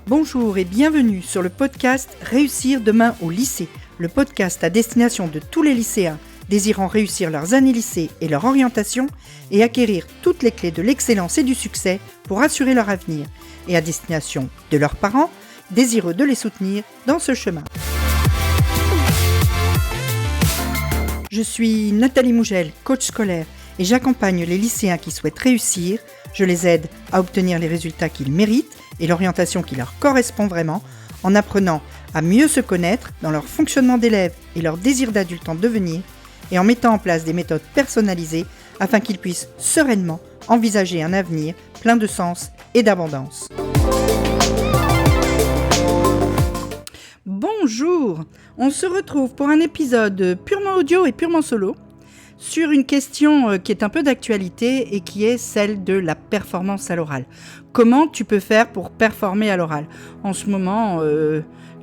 Bonjour et bienvenue sur le podcast Réussir demain au lycée, le podcast à destination de tous les lycéens désirant réussir leurs années lycée et leur orientation et acquérir toutes les clés de l'excellence et du succès pour assurer leur avenir, et à destination de leurs parents désireux de les soutenir dans ce chemin. Je suis Nathalie Mougel, coach scolaire, et j'accompagne les lycéens qui souhaitent réussir. Je les aide à obtenir les résultats qu'ils méritent et l'orientation qui leur correspond vraiment, en apprenant à mieux se connaître dans leur fonctionnement d'élève et leur désir d'adulte en devenir, et en mettant en place des méthodes personnalisées afin qu'ils puissent sereinement envisager un avenir plein de sens et d'abondance. Bonjour, on se retrouve pour un épisode purement audio et purement solo sur une question qui est un peu d'actualité et qui est celle de la performance à l'oral. Comment tu peux faire pour performer à l'oral ? En ce moment,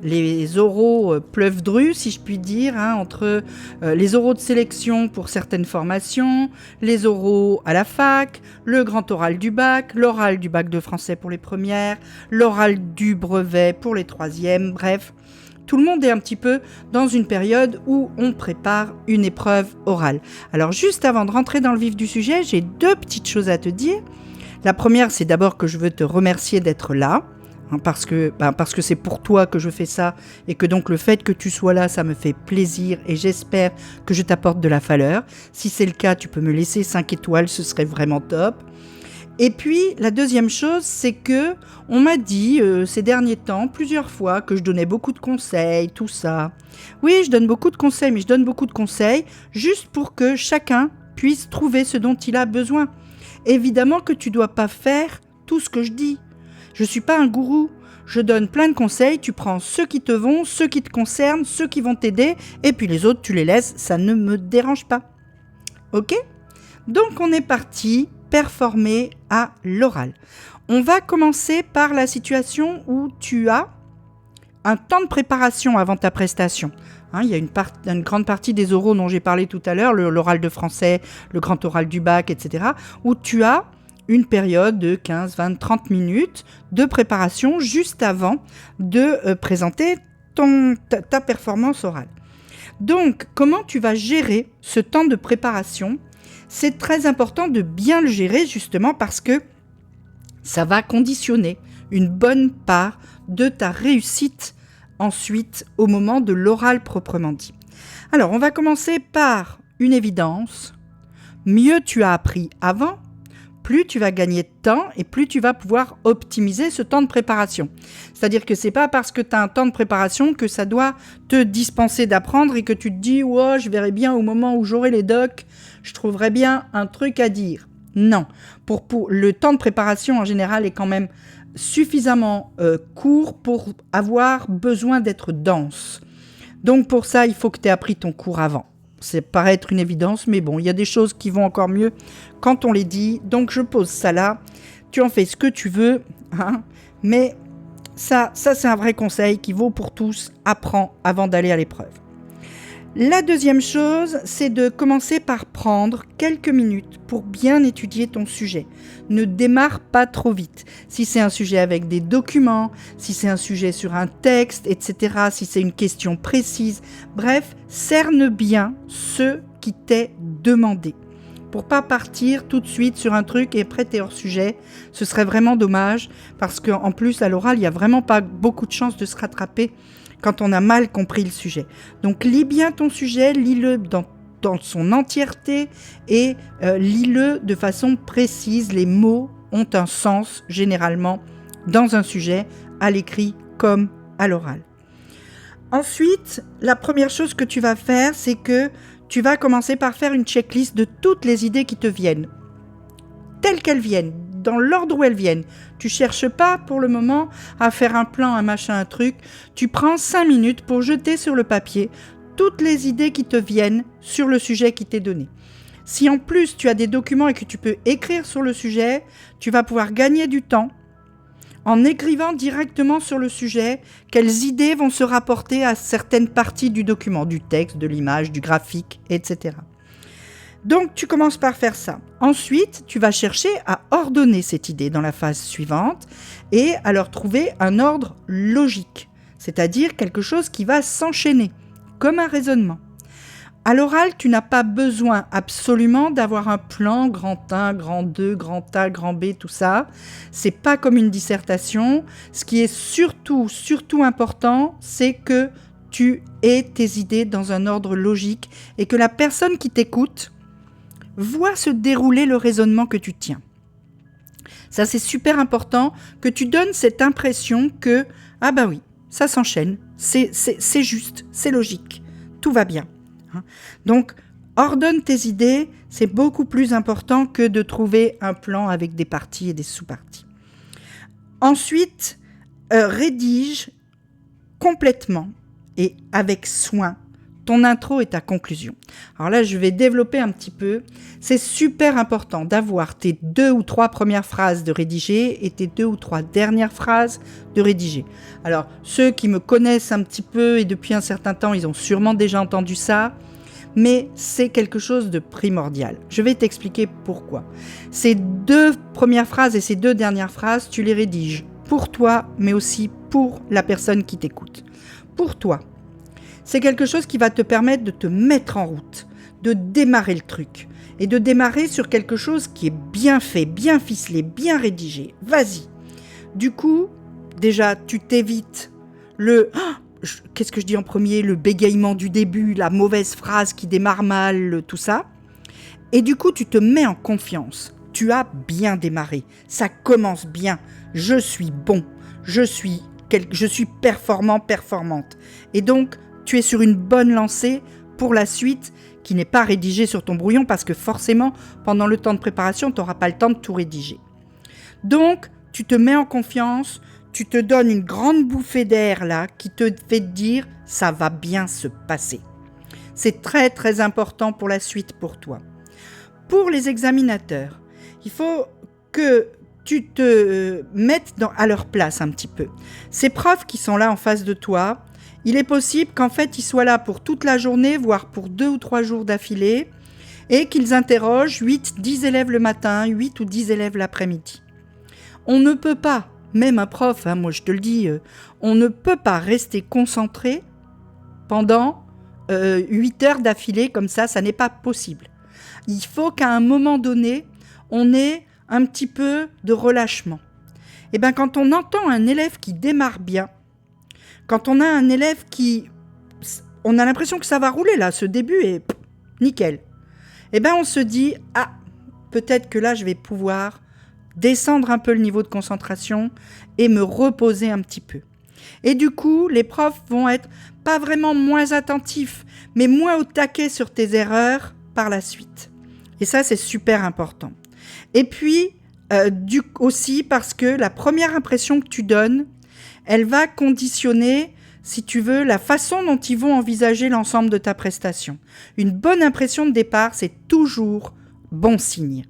les oraux pleuvent dru, si je puis dire, entre les oraux de sélection pour certaines formations, les oraux à la fac, le grand oral du bac, l'oral du bac de français pour les premières, l'oral du brevet pour les troisièmes, bref. Tout le monde est un petit peu dans une période où on prépare une épreuve orale. Alors juste avant de rentrer dans le vif du sujet, j'ai deux petites choses à te dire. La première, c'est d'abord que je veux te remercier d'être là, parce que c'est pour toi que je fais ça, et que donc le fait que tu sois là, ça me fait plaisir, et j'espère que je t'apporte de la valeur. Si c'est le cas, tu peux me laisser 5 étoiles, ce serait vraiment top. Et puis, la deuxième chose, c'est que on m'a dit ces derniers temps, plusieurs fois, que je donnais beaucoup de conseils, tout ça. Oui, je donne beaucoup de conseils, mais je donne beaucoup de conseils juste pour que chacun puisse trouver ce dont il a besoin. Évidemment que tu ne dois pas faire tout ce que je dis. Je ne suis pas un gourou. Je donne plein de conseils, tu prends ceux qui te vont, ceux qui te concernent, ceux qui vont t'aider, et puis les autres, tu les laisses, ça ne me dérange pas. Ok ? Donc, on est parti. Performer à l'oral. On va commencer par la situation où tu as un temps de préparation avant ta prestation. Il y a une grande partie des oraux dont j'ai parlé tout à l'heure, l'oral de français, le grand oral du bac, etc., où tu as une période de 15, 20, 30 minutes de préparation juste avant de présenter ta performance orale. Donc, comment tu vas gérer ce temps de préparation ? C'est très important de bien le gérer justement parce que ça va conditionner une bonne part de ta réussite ensuite au moment de l'oral proprement dit. Alors, on va commencer par une évidence. Mieux tu as appris avant, plus tu vas gagner de temps et plus tu vas pouvoir optimiser ce temps de préparation. C'est-à-dire que c'est pas parce que tu as un temps de préparation que ça doit te dispenser d'apprendre et que tu te dis « Oh, je verrai bien au moment où j'aurai les docs, je trouverai bien un truc à dire. » Non, pour le temps de préparation en général est quand même suffisamment court pour avoir besoin d'être dense. Donc pour ça, il faut que tu aies appris ton cours avant. Ça paraît être une évidence, mais bon, il y a des choses qui vont encore mieux quand on les dit. Donc je pose ça là, tu en fais ce que tu veux, mais ça c'est un vrai conseil qui vaut pour tous. Apprends avant d'aller à l'épreuve. La deuxième chose, c'est de commencer par prendre quelques minutes pour bien étudier ton sujet. Ne démarre pas trop vite. Si c'est un sujet avec des documents, si c'est un sujet sur un texte, etc., si c'est une question précise, bref, cerne bien ce qui t'est demandé. Pour pas partir tout de suite sur un truc et après t'es hors sujet, ce serait vraiment dommage parce qu'en plus à l'oral, il n'y a vraiment pas beaucoup de chances de se rattraper quand on a mal compris le sujet. Donc lis bien ton sujet, lis-le dans son entièreté et lis-le de façon précise. Les mots ont un sens généralement dans un sujet, à l'écrit comme à l'oral. Ensuite, la première chose que tu vas faire, c'est que tu vas commencer par faire une checklist de toutes les idées qui te viennent, telles qu'elles viennent, dans l'ordre où elles viennent. Tu cherches pas pour le moment à faire un plan, un machin, un truc. Tu prends 5 minutes pour jeter sur le papier toutes les idées qui te viennent sur le sujet qui t'est donné. Si en plus tu as des documents et que tu peux écrire sur le sujet, tu vas pouvoir gagner du temps en écrivant directement sur le sujet quelles idées vont se rapporter à certaines parties du document, du texte, de l'image, du graphique, etc. Donc, tu commences par faire ça. Ensuite, tu vas chercher à ordonner cette idée dans la phase suivante et à leur trouver un ordre logique, c'est-à-dire quelque chose qui va s'enchaîner, comme un raisonnement. À l'oral, tu n'as pas besoin absolument d'avoir un plan, grand 1, grand 2, grand A, grand B, tout ça. C'est pas comme une dissertation. Ce qui est surtout important, c'est que tu aies tes idées dans un ordre logique et que la personne qui t'écoute voit se dérouler le raisonnement que tu tiens. Ça, c'est super important que tu donnes cette impression que « Ah bah oui, ça s'enchaîne, c'est juste, c'est logique, tout va bien. » Donc, ordonne tes idées, c'est beaucoup plus important que de trouver un plan avec des parties et des sous-parties. Ensuite, rédige complètement et avec soin ton intro et ta conclusion. Alors là, je vais développer un petit peu. C'est super important d'avoir tes 2 ou 3 premières phrases de rédiger et tes 2 ou 3 dernières phrases de rédiger. Alors, ceux qui me connaissent un petit peu et depuis un certain temps, ils ont sûrement déjà entendu ça, mais c'est quelque chose de primordial. Je vais t'expliquer pourquoi. Ces 2 premières phrases et ces 2 dernières phrases, tu les rédiges pour toi, mais aussi pour la personne qui t'écoute. Pour toi, c'est quelque chose qui va te permettre de te mettre en route, de démarrer le truc et de démarrer sur quelque chose qui est bien fait, bien ficelé, bien rédigé. Vas-y. Du coup, déjà, tu t'évites qu'est-ce que je dis en premier ? Le bégaiement du début, la mauvaise phrase qui démarre mal, tout ça. Et du coup, tu te mets en confiance. Tu as bien démarré. Ça commence bien. Je suis bon. Je suis performant, performante. Et donc, tu es sur une bonne lancée pour la suite qui n'est pas rédigée sur ton brouillon parce que forcément, pendant le temps de préparation, tu n'auras pas le temps de tout rédiger. Donc, tu te mets en confiance, tu te donnes une grande bouffée d'air là qui te fait te dire « ça va bien se passer ». C'est très très important pour la suite pour toi. Pour les examinateurs, il faut que tu te mettes à leur place un petit peu. Ces profs qui sont là en face de toi, il est possible qu'en fait, ils soient là pour toute la journée, voire pour 2 ou 3 jours d'affilée, et qu'ils interrogent 8, 10 élèves le matin, 8 ou 10 élèves l'après-midi. On ne peut pas, même un prof, moi je te le dis, on ne peut pas rester concentré pendant 8 heures d'affilée comme ça n'est pas possible. Il faut qu'à un moment donné, on ait un petit peu de relâchement. Et bien quand on entend un élève qui démarre bien, quand on a un élève on a l'impression que ça va rouler là, ce début est nickel. Et bien on se dit, peut-être que là je vais pouvoir descendre un peu le niveau de concentration et me reposer un petit peu. Et du coup, les profs vont être pas vraiment moins attentifs, mais moins au taquet sur tes erreurs par la suite. Et ça, c'est super important. Et puis, aussi parce que la première impression que tu donnes, elle va conditionner, si tu veux, la façon dont ils vont envisager l'ensemble de ta prestation. Une bonne impression de départ, c'est toujours bon signe.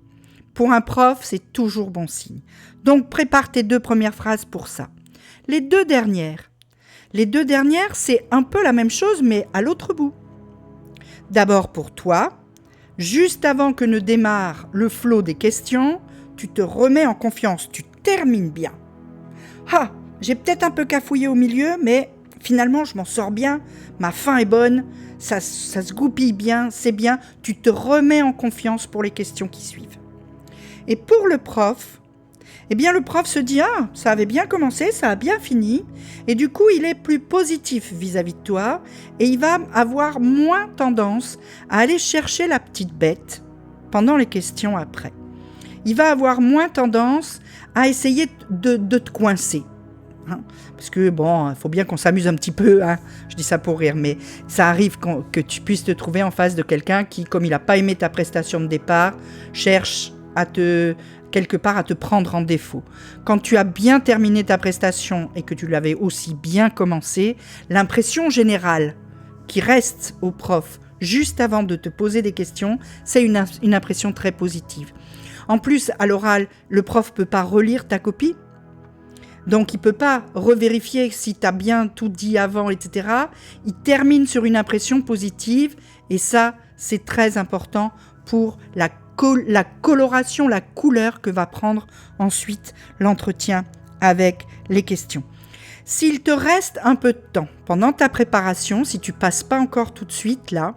Pour un prof, c'est toujours bon signe. Donc, prépare tes 2 premières phrases pour ça. Les 2 dernières, c'est un peu la même chose, mais à l'autre bout. D'abord pour toi, juste avant que ne démarre le flot des questions, tu te remets en confiance, tu termines bien. J'ai peut-être un peu cafouillé au milieu, mais finalement, je m'en sors bien, ma fin est bonne, ça se goupille bien, c'est bien, tu te remets en confiance pour les questions qui suivent. Et pour le prof, le prof se dit « ça avait bien commencé, ça a bien fini ». Et du coup, il est plus positif vis-à-vis de toi et il va avoir moins tendance à aller chercher la petite bête pendant les questions après. Il va avoir moins tendance à essayer de te coincer. Parce que il faut bien qu'on s'amuse un petit peu, je dis ça pour rire, mais ça arrive que tu puisses te trouver en face de quelqu'un qui, comme il n'a pas aimé ta prestation de départ, cherche quelque part à te prendre en défaut. Quand tu as bien terminé ta prestation et que tu l'avais aussi bien commencé, l'impression générale qui reste au prof juste avant de te poser des questions, c'est une impression très positive. En plus, à l'oral, le prof ne peut pas relire ta copie. Donc, il ne peut pas revérifier si tu as bien tout dit avant, etc. Il termine sur une impression positive et ça, c'est très important pour la coloration, la couleur que va prendre ensuite l'entretien avec les questions. S'il te reste un peu de temps pendant ta préparation, si tu passes pas encore tout de suite là,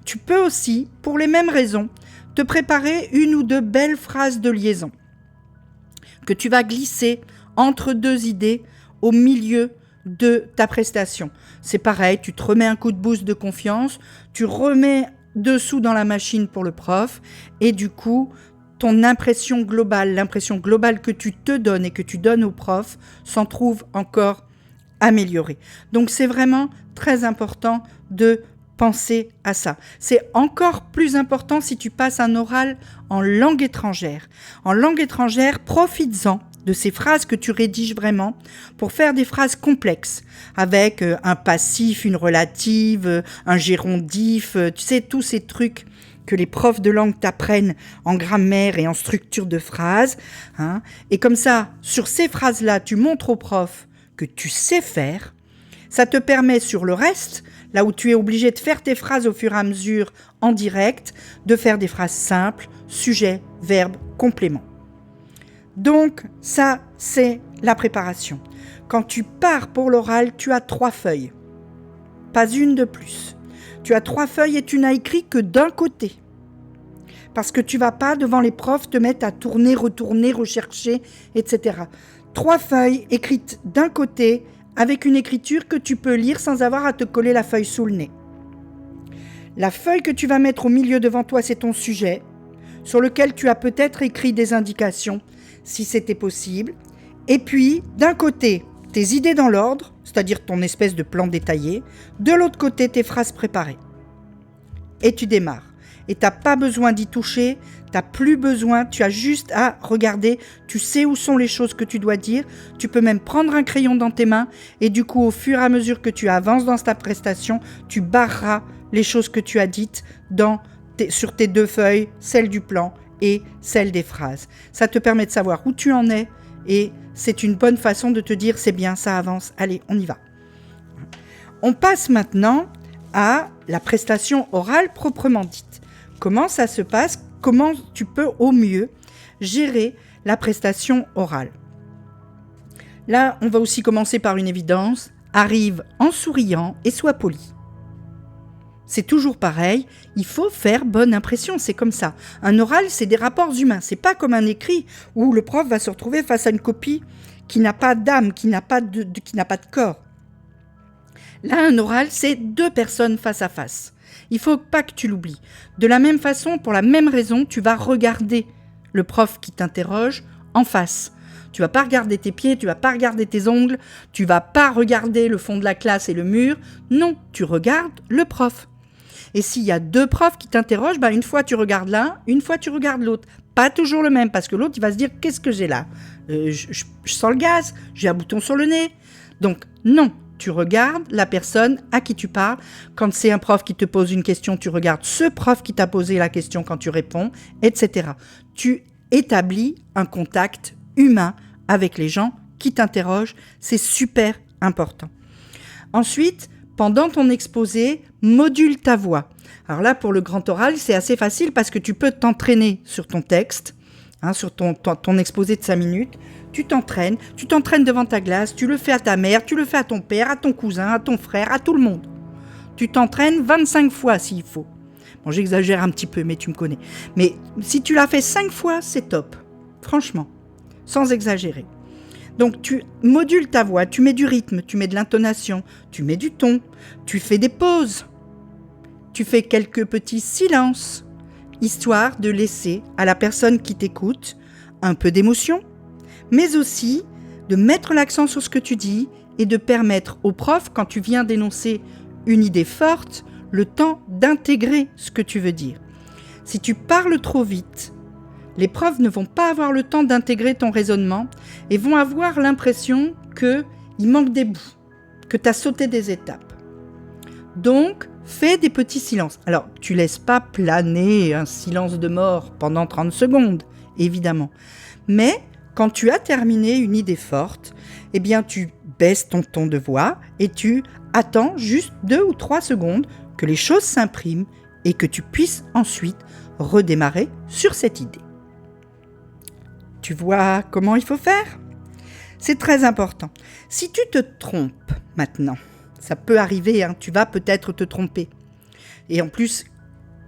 tu peux aussi, pour les mêmes raisons, te préparer une ou deux belles phrases de liaison que tu vas glisser entre deux idées au milieu de ta prestation. C'est pareil, tu te remets un coup de boost de confiance, tu remets dessous dans la machine pour le prof et du coup, ton impression globale, l'impression globale que tu te donnes et que tu donnes au prof s'en trouve encore améliorée. Donc c'est vraiment très important de penser à ça. C'est encore plus important si tu passes un oral en langue étrangère. En langue étrangère, profites-en de ces phrases que tu rédiges vraiment pour faire des phrases complexes avec un passif, une relative, un gérondif, tu sais, tous ces trucs que les profs de langue t'apprennent en grammaire et en structure de phrases. Hein. Et comme ça, sur ces phrases-là, tu montres au prof que tu sais faire. Ça te permet sur le reste, là où tu es obligé de faire tes phrases au fur et à mesure en direct, de faire des phrases simples, sujet, verbe, complément. Donc, ça, c'est la préparation. Quand tu pars pour l'oral, tu as 3 feuilles. Pas une de plus. Tu as 3 feuilles et tu n'as écrit que d'un côté. Parce que tu ne vas pas, devant les profs, te mettre à tourner, retourner, rechercher, etc. 3 feuilles écrites d'un côté avec une écriture que tu peux lire sans avoir à te coller la feuille sous le nez. La feuille que tu vas mettre au milieu devant toi, c'est ton sujet, sur lequel tu as peut-être écrit des indications, si c'était possible. Et puis, d'un côté, tes idées dans l'ordre, c'est-à-dire ton espèce de plan détaillé. De l'autre côté, tes phrases préparées. Et tu démarres. Et tu n'as pas besoin d'y toucher, tu n'as plus besoin, tu as juste à regarder, tu sais où sont les choses que tu dois dire, tu peux même prendre un crayon dans tes mains et du coup, au fur et à mesure que tu avances dans ta prestation, tu barreras les choses que tu as dites sur tes 2 feuilles, celle du plan et celle des phrases. Ça te permet de savoir où tu en es et c'est une bonne façon de te dire c'est bien, ça avance, allez, on y va. On passe maintenant à la prestation orale proprement dite. Comment ça se passe? Comment tu peux au mieux gérer la prestation orale? Là, on va aussi commencer par une évidence. Arrive en souriant et sois poli. C'est toujours pareil, il faut faire bonne impression, c'est comme ça. Un oral, c'est des rapports humains, c'est pas comme un écrit où le prof va se retrouver face à une copie qui n'a pas d'âme, qui n'a pas de corps. Là, un oral, c'est 2 personnes face à face. Il ne faut pas que tu l'oublies. De la même façon, pour la même raison, tu vas regarder le prof qui t'interroge en face. Tu ne vas pas regarder tes pieds, tu ne vas pas regarder tes ongles, tu ne vas pas regarder le fond de la classe et le mur. Non, tu regardes le prof. Et s'il y a 2 profs qui t'interrogent, une fois tu regardes l'un, une fois tu regardes l'autre. Pas toujours le même, parce que l'autre, il va se dire « Qu'est-ce que j'ai là je sens le gaz, j'ai un bouton sur le nez. » Donc, non. Tu regardes la personne à qui tu parles. Quand c'est un prof qui te pose une question, tu regardes ce prof qui t'a posé la question quand tu réponds, etc. Tu établis un contact humain avec les gens qui t'interrogent. C'est super important. Ensuite, pendant ton exposé, module ta voix. Alors là, pour le grand oral, c'est assez facile parce que tu peux t'entraîner sur ton texte, sur ton exposé de 5 minutes. Tu t'entraînes devant ta glace, tu le fais à ta mère, tu le fais à ton père, à ton cousin, à ton frère, à tout le monde. Tu t'entraînes 25 fois s'il faut. Bon, j'exagère un petit peu, mais tu me connais. Mais si tu l'as fait 5 fois, c'est top. Franchement, sans exagérer. Donc, tu modules ta voix, tu mets du rythme, tu mets de l'intonation, tu mets du ton, tu fais des pauses, tu fais quelques petits silences, histoire de laisser à la personne qui t'écoute un peu d'émotion, mais aussi de mettre l'accent sur ce que tu dis et de permettre au prof, quand tu viens d'énoncer une idée forte, le temps d'intégrer ce que tu veux dire. Si tu parles trop vite, les profs ne vont pas avoir le temps d'intégrer ton raisonnement et vont avoir l'impression qu'il manque des bouts, que tu as sauté des étapes. Donc, fais des petits silences. Alors, tu laisses pas planer un silence de mort pendant 30 secondes, évidemment. Mais quand tu as terminé une idée forte, eh bien, tu baisses ton ton de voix et tu attends juste 2 ou 3 secondes que les choses s'impriment et que tu puisses ensuite redémarrer sur cette idée. Tu vois comment il faut faire ? C'est très important. Si tu te trompes maintenant, ça peut arriver, hein, tu vas peut-être te tromper. Et en plus,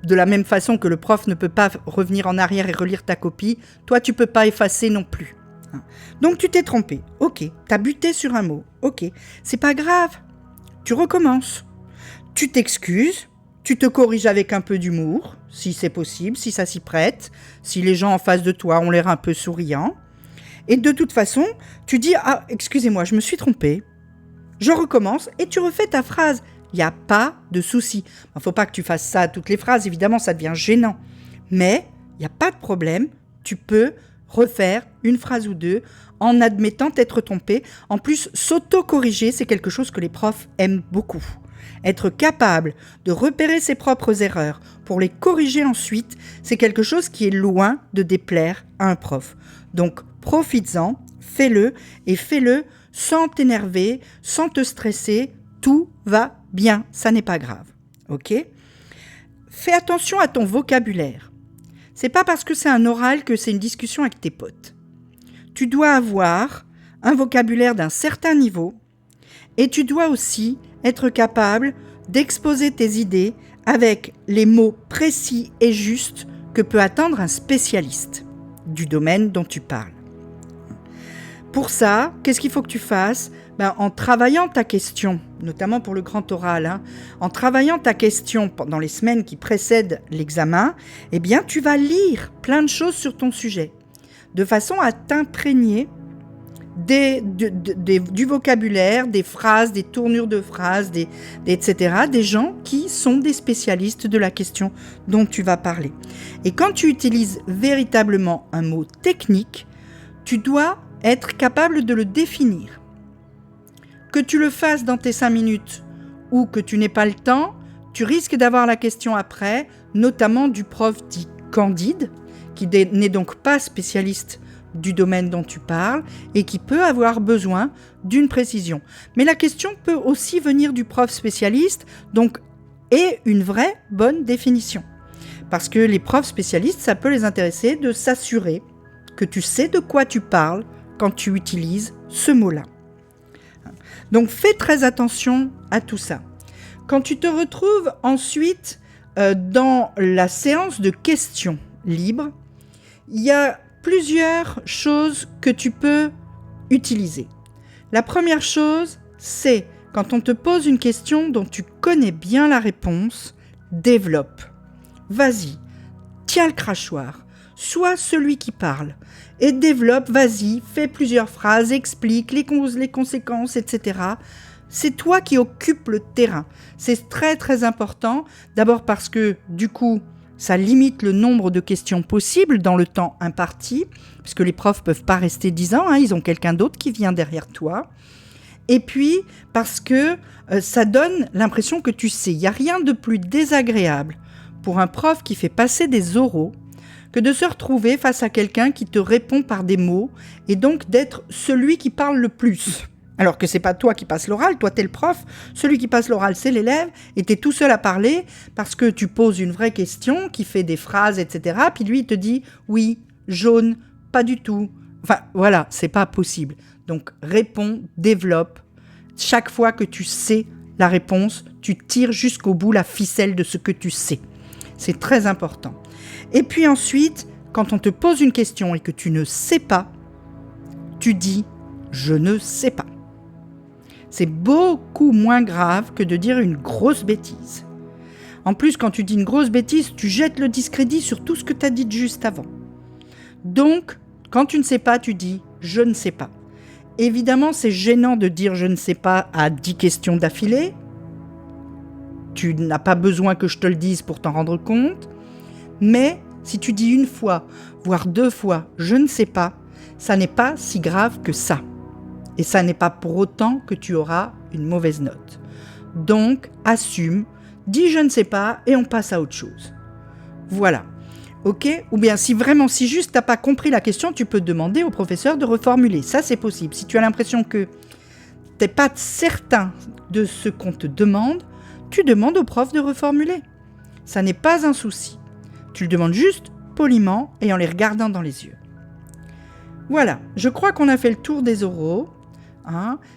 de la même façon que le prof ne peut pas revenir en arrière et relire ta copie, toi tu peux pas effacer non plus. Donc tu t'es trompé, ok, t'as buté sur un mot, ok, c'est pas grave, tu recommences. Tu t'excuses, tu te corriges avec un peu d'humour, si c'est possible, si ça s'y prête, si les gens en face de toi ont l'air un peu souriants. Et de toute façon, tu dis « Ah, excusez-moi, je me suis trompé. » Je recommence et tu refais ta phrase. Il n'y a pas de souci. Il ne faut pas que tu fasses ça à toutes les phrases, évidemment, ça devient gênant. Mais il n'y a pas de problème, tu peux refaire une phrase ou deux en admettant t'être trompé. En plus, s'auto-corriger, c'est quelque chose que les profs aiment beaucoup. Être capable de repérer ses propres erreurs pour les corriger ensuite, c'est quelque chose qui est loin de déplaire à un prof. Donc, profites-en, fais-le et fais-le sans t'énerver, sans te stresser. Tout va bien, ça n'est pas grave. Ok ? Fais attention à ton vocabulaire. C'est pas parce que c'est un oral que c'est une discussion avec tes potes. Tu dois avoir un vocabulaire d'un certain niveau et tu dois aussi être capable d'exposer tes idées avec les mots précis et justes que peut attendre un spécialiste du domaine dont tu parles. Pour ça, qu'est-ce qu'il faut que tu fasses ? En travaillant ta question, notamment pour le grand oral, en travaillant ta question pendant les semaines qui précèdent l'examen, tu vas lire plein de choses sur ton sujet, de façon à t'imprégner du vocabulaire, des phrases, des tournures de phrases, etc., des gens qui sont des spécialistes de la question dont tu vas parler. Et quand tu utilises véritablement un mot technique, tu dois être capable de le définir. Que tu le fasses dans tes 5 minutes ou que tu n'aies pas le temps, tu risques d'avoir la question après, notamment du prof dit candide, qui n'est donc pas spécialiste du domaine dont tu parles et qui peut avoir besoin d'une précision. Mais la question peut aussi venir du prof spécialiste, donc et une vraie bonne définition. Parce que les profs spécialistes, ça peut les intéresser de s'assurer que tu sais de quoi tu parles quand tu utilises ce mot-là. Donc fais très attention à tout ça. Quand tu te retrouves ensuite dans la séance de questions libres, il y a plusieurs choses que tu peux utiliser. La première chose, c'est quand on te pose une question dont tu connais bien la réponse, développe. Vas-y, tiens le crachoir, sois celui qui parle et développe, vas-y, fais plusieurs phrases, explique les conséquences, etc. C'est toi qui occupes le terrain. C'est très très important, d'abord parce que du coup, ça limite le nombre de questions possibles dans le temps imparti, puisque les profs ne peuvent pas rester 10 ans, ils ont quelqu'un d'autre qui vient derrière toi. Et puis, parce que ça donne l'impression que tu sais. Il n'y a rien de plus désagréable pour un prof qui fait passer des oraux que de se retrouver face à quelqu'un qui te répond par des mots et donc d'être celui qui parle le plus. Alors que c'est pas toi qui passe l'oral, toi t'es le prof, celui qui passe l'oral c'est l'élève et t'es tout seul à parler parce que tu poses une vraie question qui fait des phrases, etc. Puis lui il te dit oui, jaune, pas du tout. Enfin voilà, c'est pas possible. Donc réponds, développe. Chaque fois que tu sais la réponse, tu tires jusqu'au bout la ficelle de ce que tu sais. C'est très important. Et puis ensuite, quand on te pose une question et que tu ne sais pas, tu dis « je ne sais pas ». C'est beaucoup moins grave que de dire une grosse bêtise. En plus, quand tu dis une grosse bêtise, tu jettes le discrédit sur tout ce que tu as dit juste avant. Donc, quand tu ne sais pas, tu dis « je ne sais pas ». Évidemment, c'est gênant de dire « je ne sais pas » à 10 questions d'affilée. Tu n'as pas besoin que je te le dise pour t'en rendre compte. Mais si tu dis une fois, voire 2 fois « je ne sais pas », ça n'est pas si grave que ça. Et ça n'est pas pour autant que tu auras une mauvaise note. Donc, assume, dis « je ne sais pas » et on passe à autre chose. Voilà. Ok ? Ou bien si juste t'as pas compris la question, tu peux demander au professeur de reformuler. Ça, c'est possible. Si tu as l'impression que t'es pas certain de ce qu'on te demande, tu demandes au prof de reformuler. Ça n'est pas un souci. Tu le demandes juste poliment et en les regardant dans les yeux. Voilà, je crois qu'on a fait le tour des oraux.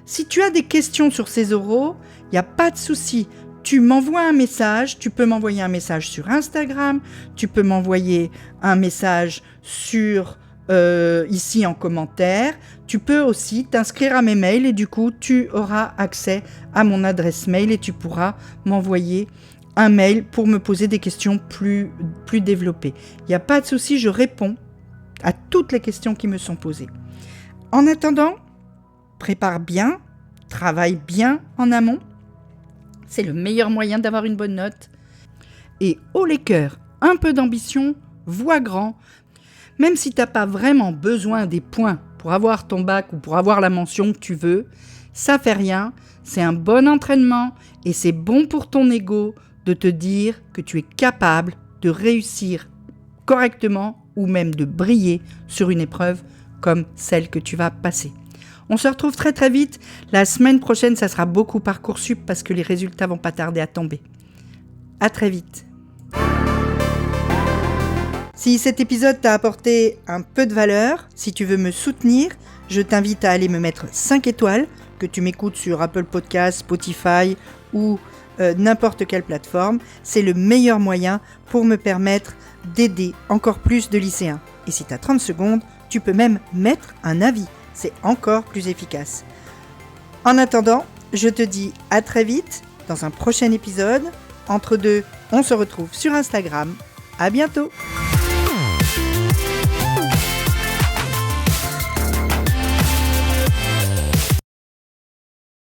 Si tu as des questions sur ces oraux, il n'y a pas de souci. Tu m'envoies un message, tu peux m'envoyer un message sur Instagram, tu peux m'envoyer un message sur ici en commentaire. Tu peux aussi t'inscrire à mes mails et du coup, tu auras accès à mon adresse mail et tu pourras m'envoyer un mail pour me poser des questions plus développées. Il n'y a pas de souci, je réponds à toutes les questions qui me sont posées. En attendant, prépare bien, travaille bien en amont. C'est le meilleur moyen d'avoir une bonne note. Et haut les cœurs, un peu d'ambition, vois grand. Même si tu n'as pas vraiment besoin des points pour avoir ton bac ou pour avoir la mention que tu veux, ça fait rien, c'est un bon entraînement et c'est bon pour ton ego de te dire que tu es capable de réussir correctement ou même de briller sur une épreuve comme celle que tu vas passer. On se retrouve très très vite. La semaine prochaine, ça sera beaucoup Parcoursup parce que les résultats vont pas tarder à tomber. À très vite. Si cet épisode t'a apporté un peu de valeur, si tu veux me soutenir, je t'invite à aller me mettre 5 étoiles, que tu m'écoutes sur Apple Podcasts, Spotify ou n'importe quelle plateforme. C'est le meilleur moyen pour me permettre d'aider encore plus de lycéens. Et si tu as 30 secondes, tu peux même mettre un avis. C'est encore plus efficace. En attendant, je te dis à très vite dans un prochain épisode. Entre deux, on se retrouve sur Instagram. À bientôt!